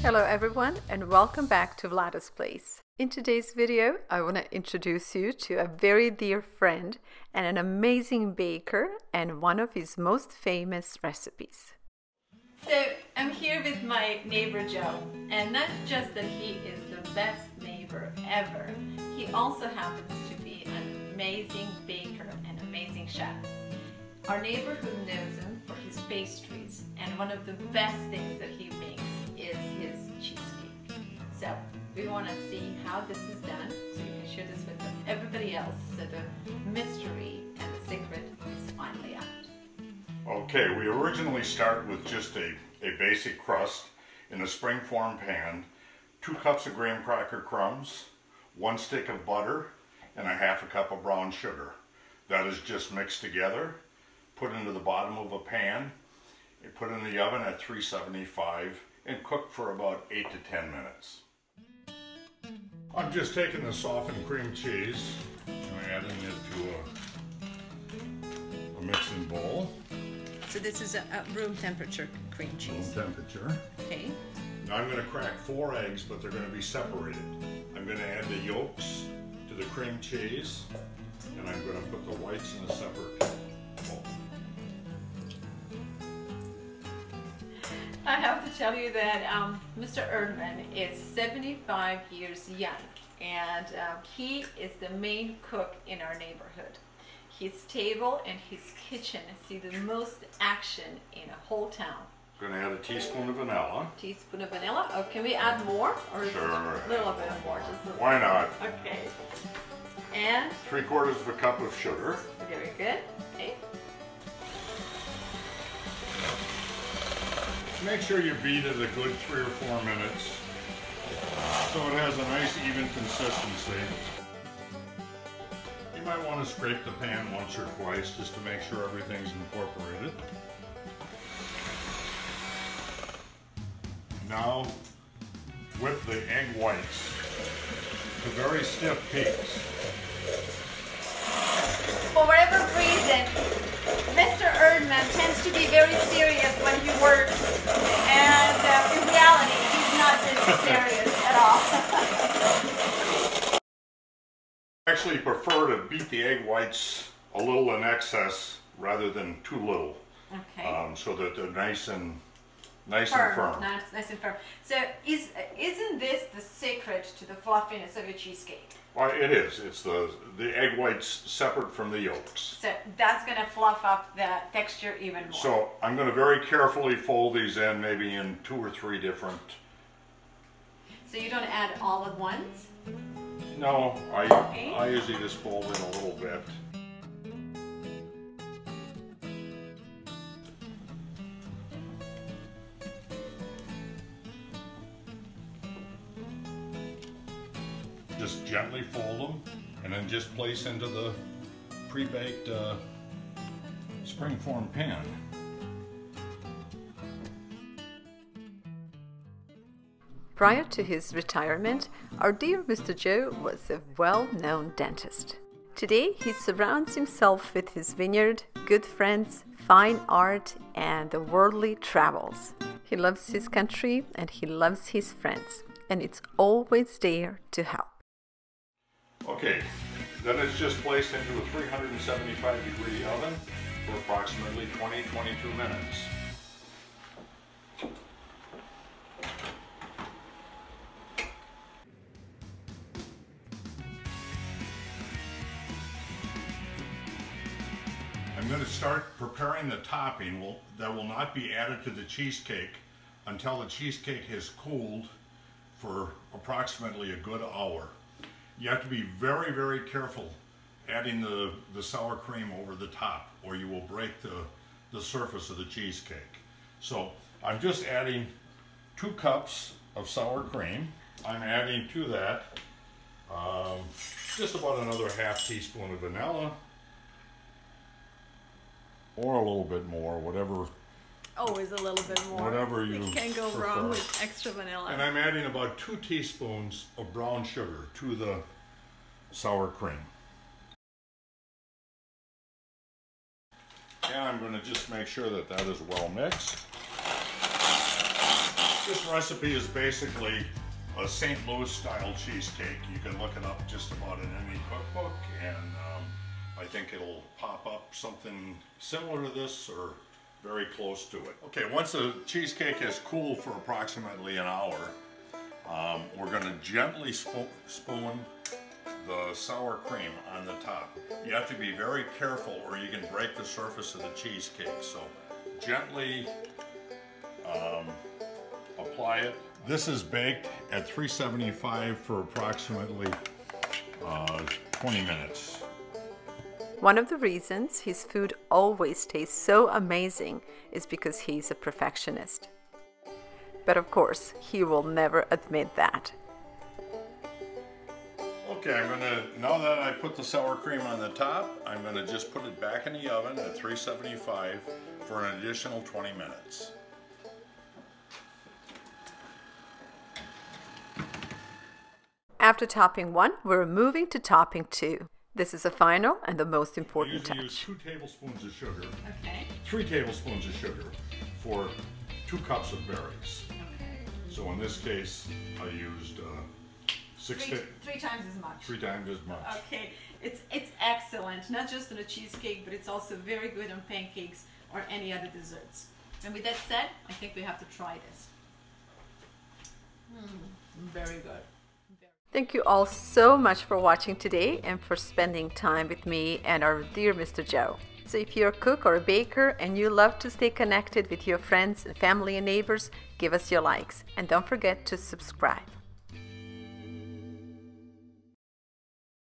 Hello everyone and welcome back to Vlada's Place. In today's video, I want to introduce you to a very dear friend and an amazing baker and one of his most famous recipes. So I'm here with my neighbor Joe, and not just that he is the best neighbor ever, he also happens to be an amazing baker and amazing chef. Our neighborhood knows him for his pastries, and one of the best things that he makes is his cheesecake. So we want to see how this is done so you can share this with everybody else so the mystery and the secret is finally out. Okay, we originally started with just a basic crust in a springform pan, 2 cups of graham cracker crumbs, 1 stick of butter, and a half a cup of brown sugar. That is just mixed together, put into the bottom of a pan, and put in the oven at 375 and cooked for about 8 to 10 minutes. I'm just taking the softened cream cheese and adding it to a mixing bowl. So this is a room temperature cream cheese. Room temperature. Okay. Now I'm going to crack 4 eggs, but they're going to be separated. I'm going to add the yolks to the cream cheese, and I'm going to put the whites in a separate bowl. I have to tell you that Mr. Erdman is 75 years young, and he is the main cook in our neighborhood. His table and his kitchen see the most action in a whole town. I'm going to add a teaspoon of vanilla. Teaspoon of vanilla. Oh, can we add more? Or Sure. A little bit more? Just a little. Why not? Okay. And? 3/4 of a cup of sugar. Very good. Okay. Make sure you beat it a good 3 or 4 minutes so it has a nice even consistency. You might want to scrape the pan once or twice just to make sure everything's incorporated. Now whip the egg whites to very stiff peaks. For whatever reason, Mr. Erdman tends to be very serious when he works, and in reality, he's not this serious at all. I actually prefer to beat the egg whites a little in excess rather than too little. Okay. So that they're nice and firm. Nice and firm. So isn't this the secret to the fluffiness of a cheesecake? Well, it is. It's the egg whites separate from the yolks. So that's going to fluff up the texture even more. So I'm going to very carefully fold these in, maybe in 2 or 3 different. So you don't add all at once? No, I usually just fold in a little bit. Just gently fold them and then just place into the pre-baked springform pan. Prior to his retirement, our dear Mr. Joe was a well-known dentist. Today, he surrounds himself with his vineyard, good friends, fine art, and the worldly travels. He loves his country and he loves his friends, and it's always there to help. Okay, then it's just placed into a 375-degree oven for approximately 20-22 minutes. I'm going to start preparing the topping that will not be added to the cheesecake until the cheesecake has cooled for approximately a good hour. You have to be very, very careful adding the sour cream over the top, or you will break the surface of the cheesecake. So I'm just adding 2 cups of sour cream. I'm adding to that just about another ½ teaspoon of vanilla, or a little bit more, whatever. Always a little bit more. Whatever you can't go prefer. wrong with extra vanilla. And I'm adding about 2 teaspoons of brown sugar to the sour cream. And I'm going to just make sure that that is well mixed. This recipe is basically a St. Louis style cheesecake. You can look it up just about in any cookbook, and I think it'll pop up something similar to this or very close to it. Okay, once the cheesecake has cooled for approximately an hour, we're going to gently spoon the sour cream on the top. You have to be very careful or you can break the surface of the cheesecake. So gently apply it. This is baked at 375 for approximately 20 minutes. One of the reasons his food always tastes so amazing is because he's a perfectionist. But of course, he will never admit that. Okay, now that I put the sour cream on the top, I'm gonna just put it back in the oven at 375 for an additional 20 minutes. After topping 1, we're moving to topping 2. This is the final and the most important touch. I usually use 2 tablespoons of sugar, Okay. 3 tablespoons of sugar for 2 cups of berries. Okay. So in this case, I used Three times as much. 3 times as much. Okay. It's excellent. Not just on a cheesecake, but it's also very good on pancakes or any other desserts. And with that said, I think we have to try this. Very good. Thank you all so much for watching today and for spending time with me and our dear Mr. Joe. So if you're a cook or a baker and you love to stay connected with your friends and family and neighbors, give us your likes and don't forget to subscribe.